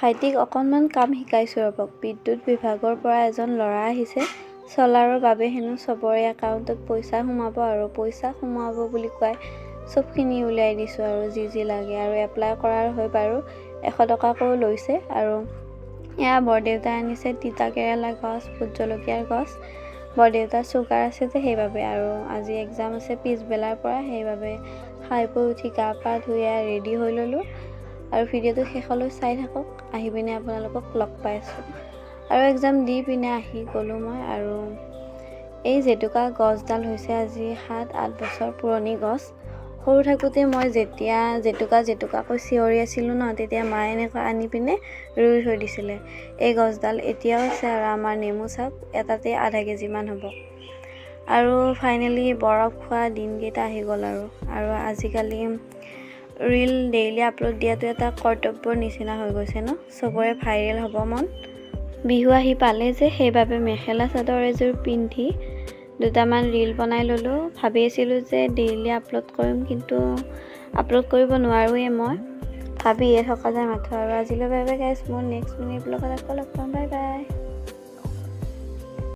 ভাইটিক অকণমান কাম শিকাইছোঁ ৰ'বক। বিদ্যুৎ বিভাগৰ পৰা এজন ল'ৰা আহিছে। চলাৰৰ বাবে হেনো চবৰে একাউণ্টত পইচা সোমাব আৰু পইচা সোমাব বুলি কোৱাই চবখিনি উলিয়াই দিছোঁ আৰু যি লাগে আৰু এপ্লাই কৰাৰ হৈ বাৰু 100 টকাকৈ লৈছে। আৰু এয়া বৰদেউতাই আনিছে তিতা কেৰেলা গছ, ভোট জলকীয়াৰ গছ। বৰদেউতাৰ চুগাৰ আছে যে সেইবাবে, আৰু আজি এক্সাম আছে পিছবেলাৰ পৰা, সেইবাবে খাই বৈ উঠি গা পা ধুই ৰেডি হৈ ল'লোঁ। আৰু ভিডিঅ'টো শেষলৈ চাই থাকক, আহি পিনে আপোনালোকক লগ পাইছোঁ। আৰু এক্সাম দি পিনে আহি গ'লোঁ মই। আৰু এই জেতুকা গছডাল হৈছে আজি 7-8 বছৰ পুৰণি গছ। সৰু থাকোঁতে মই যেতিয়া জেতুকাকৈ চিঞৰি আছিলোঁ ন, তেতিয়া মায়ে এনেকৈ আনি পিনে ৰুই থৈ দিছিলে। এই গছডাল এতিয়াও আছে আৰু আমাৰ নেমু চাওক এটাতে আধা কেজিমান হ'ব। আৰু ফাইনেলি বৰফ খোৱা দিনকেইটা আহি গ'ল আৰু আজিকালি ৰীল ডেইলি আপলোড দিয়াটো এটা কৰ্তব্যৰ নিচিনা হৈ গৈছে ন, চবৰে ভাইৰেল হ'ব মন। বিহু আহি পালে যে সেইবাবে মেখেলা চাদৰ এযোৰ পিন্ধি দুটামান ৰীল বনাই ল'লোঁ। ভাবি আছিলোঁ যে ডেইলি আপলোড কৰিম, কিন্তু আপলোড কৰিব নোৱাৰোঁৱেই মই, ভাবিয়ে থকা যায় মাথো। আৰু আজিলৈ বাই বাই গাইছ, মোৰ নেক্সট মিনি ব্লগত আকৌ লগ পাম, বাই বাই।